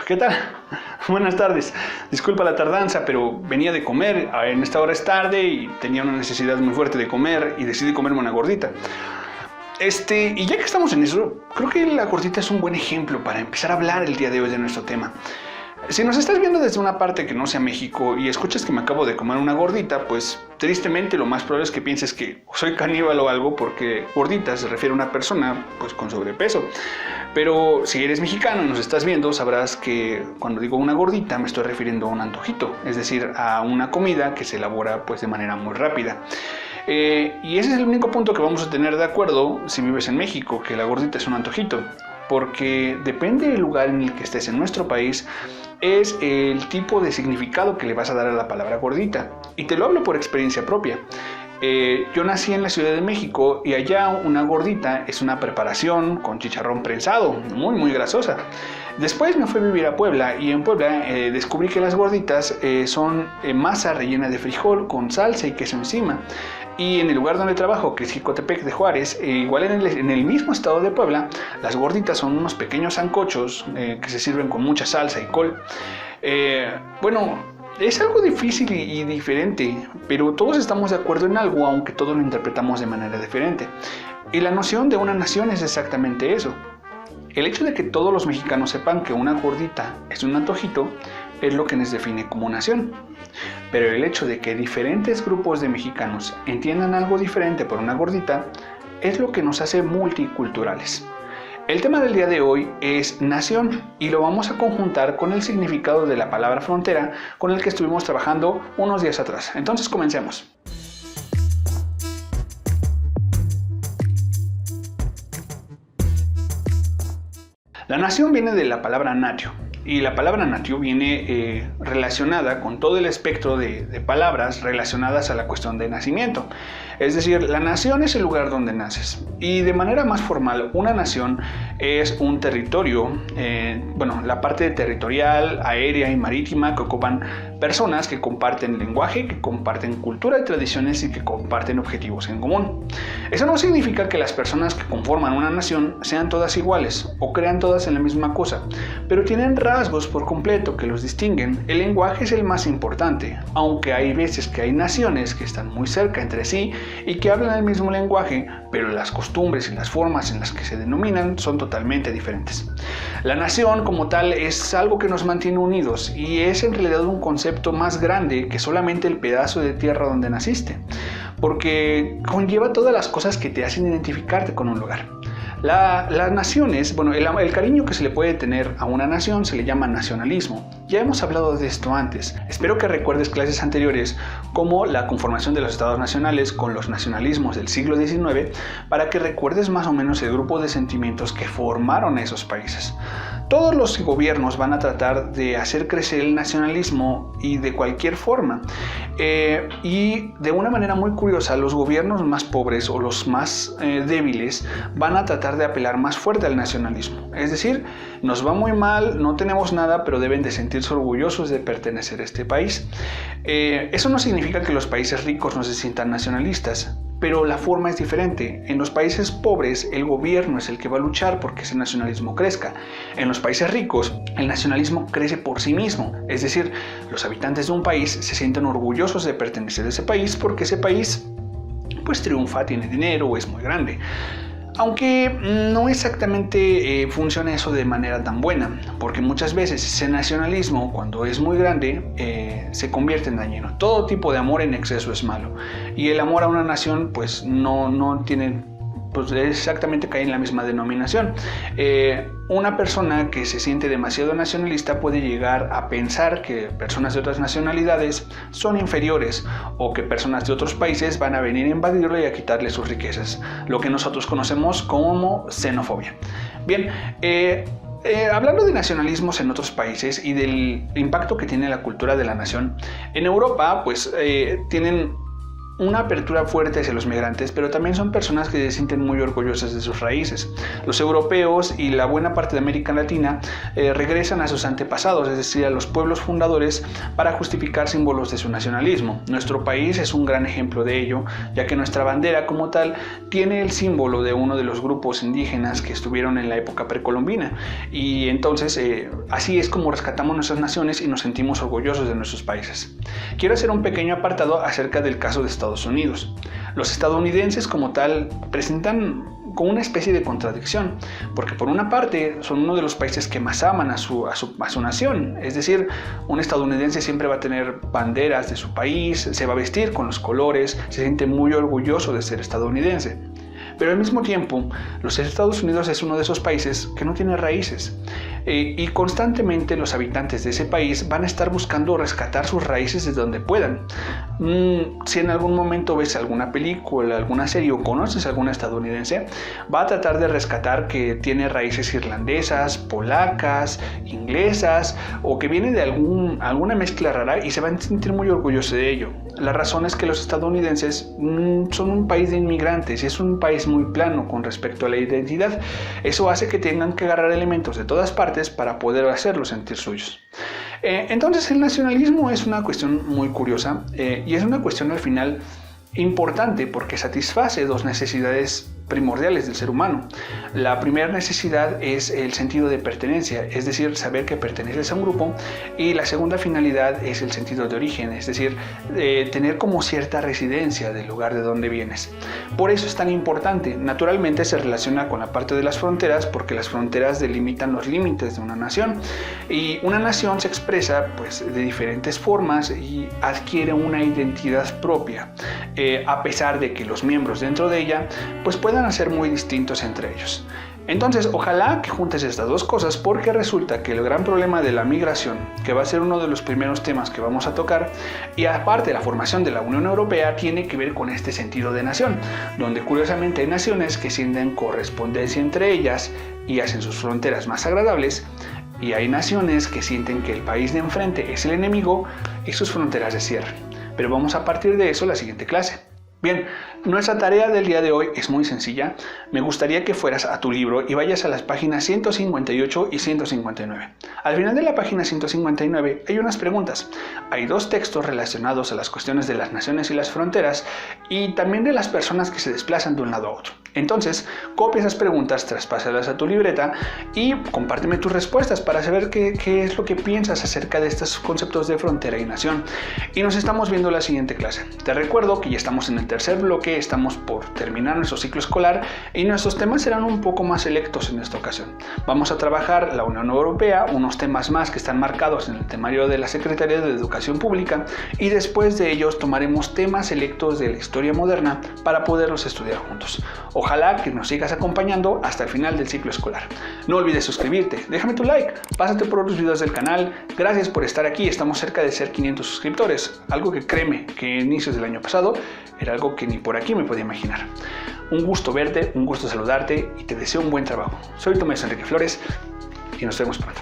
¿Qué tal? Buenas tardes. Disculpa la tardanza, pero venía de comer. En esta hora es tarde y tenía una necesidad muy fuerte de comer y decidí comerme una gordita. Y ya que estamos en eso, creo que la gordita es un buen ejemplo para empezar a hablar el día de hoy de nuestro tema. Si nos estás viendo desde una parte que no sea México y escuchas que me acabo de comer una gordita, pues tristemente lo más probable es que pienses que soy caníbal o algo, porque gordita se refiere a una persona pues con sobrepeso. Pero si eres mexicano y nos estás viendo, sabrás que cuando digo una gordita me estoy refiriendo a un antojito, es decir, a una comida que se elabora pues de manera muy rápida. Y ese es el único punto que vamos a tener de acuerdo si vives en México, que la gordita es un antojito, porque depende del lugar en el que estés en nuestro país, es el tipo de significado que le vas a dar a la palabra gordita. Y te lo hablo por experiencia propia. Yo nací en la Ciudad de México y allá una gordita es una preparación con chicharrón prensado, muy grasosa. Después me fui a vivir a Puebla y en Puebla descubrí que las gorditas son masa rellena de frijol con salsa y queso encima. Y en el lugar donde trabajo, que es Jicotepec de Juárez, igual en el mismo estado de Puebla, las gorditas son unos pequeños sancochos que se sirven con mucha salsa y col. Es algo difícil y diferente, pero todos estamos de acuerdo en algo, aunque todos lo interpretamos de manera diferente. Y la noción de una nación es exactamente eso. El hecho de que todos los mexicanos sepan que una gordita es un antojito es lo que nos define como nación. Pero el hecho de que diferentes grupos de mexicanos entiendan algo diferente por una gordita es lo que nos hace multiculturales. El tema del día de hoy es nación y lo vamos a conjuntar con el significado de la palabra frontera con el que estuvimos trabajando unos días atrás. Entonces comencemos. La nación viene de la palabra natio. Y la palabra natio viene relacionada con todo el espectro de palabras relacionadas a la cuestión de nacimiento. Es decir, la nación es el lugar donde naces. Y de manera más formal, una nación es un territorio, la parte territorial, aérea y marítima que ocupan personas que comparten lenguaje, que comparten cultura y tradiciones y que comparten objetivos en común. Eso no significa que las personas que conforman una nación sean todas iguales o crean todas en la misma cosa, pero tienen rasgos por completo que los distinguen. El lenguaje es el más importante, aunque hay veces que hay naciones que están muy cerca entre sí y que hablan el mismo lenguaje, pero las costumbres y las formas en las que se denominan son totalmente diferentes. La nación como tal es algo que nos mantiene unidos y es en realidad un concepto más grande que solamente el pedazo de tierra donde naciste, porque conlleva todas las cosas que te hacen identificarte con un lugar. Las naciones, el cariño que se le puede tener a una nación se le llama nacionalismo. Ya hemos hablado de esto antes. Espero que recuerdes clases anteriores como la conformación de los estados nacionales con los nacionalismos del siglo XIX para que recuerdes más o menos el grupo de sentimientos que formaron esos países. Todos los gobiernos van a tratar de hacer crecer el nacionalismo y de cualquier forma. Y de una manera muy curiosa, los gobiernos más pobres o los más débiles van a tratar de apelar más fuerte al nacionalismo. Es decir, nos va muy mal, no tenemos nada, pero deben de sentirse orgullosos de pertenecer a este país. Eso no significa que los países ricos no se sientan nacionalistas, pero la forma es diferente. En los países pobres, el gobierno es el que va a luchar porque ese nacionalismo crezca. En los países ricos, el nacionalismo crece por sí mismo. Es decir, los habitantes de un país se sienten orgullosos de pertenecer a ese país porque ese país pues triunfa, tiene dinero o es muy grande. Aunque no exactamente funciona eso de manera tan buena, porque muchas veces ese nacionalismo, cuando es muy grande, se convierte en dañino. Todo tipo de amor en exceso es malo, y el amor a una nación pues no tiene, pues exactamente cae en la misma denominación. Una persona que se siente demasiado nacionalista puede llegar a pensar que personas de otras nacionalidades son inferiores o que personas de otros países van a venir a invadirle y a quitarle sus riquezas, lo que nosotros conocemos como xenofobia. Bien, hablando de nacionalismos en otros países y del impacto que tiene la cultura de la nación, en Europa pues tienen una apertura fuerte hacia los migrantes, pero también son personas que se sienten muy orgullosas de sus raíces. Los europeos y la buena parte de América Latina regresan a sus antepasados, es decir, a los pueblos fundadores, para justificar símbolos de su nacionalismo. Nuestro país es un gran ejemplo de ello, ya que nuestra bandera como tal tiene el símbolo de uno de los grupos indígenas que estuvieron en la época precolombina, y entonces así es como rescatamos nuestras naciones y nos sentimos orgullosos de nuestros países. Quiero hacer un pequeño apartado acerca del caso de Estados Unidos. Los estadounidenses como tal presentan como una especie de contradicción, porque por una parte son uno de los países que más aman a su nación, es decir, un estadounidense siempre va a tener banderas de su país, se va a vestir con los colores, se siente muy orgulloso de ser estadounidense. Pero al mismo tiempo, los Estados Unidos es uno de esos países que no tiene raíces, y constantemente los habitantes de ese país van a estar buscando rescatar sus raíces de donde puedan. Si en algún momento ves alguna película, alguna serie o conoces a alguna estadounidense, va a tratar de rescatar que tiene raíces irlandesas, polacas, inglesas, o que viene de alguna mezcla rara, y se van a sentir muy orgullosos de ello. La razón es que los estadounidenses son un país de inmigrantes y es un país muy plano con respecto a la identidad. Eso hace que tengan que agarrar elementos de todas partes para poder hacerlos sentir suyos. Entonces el nacionalismo es una cuestión muy curiosa, y es una cuestión al final importante porque satisface dos necesidades primordiales del ser humano. La primera necesidad es el sentido de pertenencia, es decir, saber que perteneces a un grupo, y la segunda finalidad es el sentido de origen, es decir, tener como cierta residencia del lugar de donde vienes. Por eso es tan importante. Naturalmente se relaciona con la parte de las fronteras, porque las fronteras delimitan los límites de una nación, y una nación se expresa pues de diferentes formas y adquiere una identidad propia, a pesar de que los miembros dentro de ella pues puedan ser muy distintos entre ellos. Entonces, ojalá que juntes estas dos cosas, porque resulta que el gran problema de la migración, que va a ser uno de los primeros temas que vamos a tocar, y aparte la formación de la Unión Europea, tiene que ver con este sentido de nación, donde curiosamente hay naciones que sienten correspondencia entre ellas y hacen sus fronteras más agradables, y hay naciones que sienten que el país de enfrente es el enemigo y sus fronteras se cierran. Pero vamos a partir de eso la siguiente clase. Bien, nuestra tarea del día de hoy es muy sencilla. Me gustaría que fueras a tu libro y vayas a las páginas 158 y 159. Al final de la página 159 hay unas preguntas. Hay dos textos relacionados a las cuestiones de las naciones y las fronteras, y también de las personas que se desplazan de un lado a otro. Entonces, copia esas preguntas, traspásalas a tu libreta y compárteme tus respuestas para saber qué es lo que piensas acerca de estos conceptos de frontera y nación. Y nos estamos viendo en la siguiente clase. Te recuerdo que ya estamos en el tercer bloque, estamos por terminar nuestro ciclo escolar y nuestros temas serán un poco más selectos en esta ocasión. Vamos a trabajar la Unión Europea, unos temas más que están marcados en el temario de la Secretaría de Educación Pública, y después de ellos tomaremos temas selectos de la historia moderna para poderlos estudiar juntos. Ojalá que nos sigas acompañando hasta el final del ciclo escolar. No olvides suscribirte, déjame tu like, pásate por los videos del canal. Gracias por estar aquí, estamos cerca de ser 500 suscriptores, algo que créeme que a inicios del año pasado era algo que ni por aquí me podía imaginar. Un gusto verte, un gusto saludarte y te deseo un buen trabajo. Soy Tomás Enrique Flores y nos vemos pronto.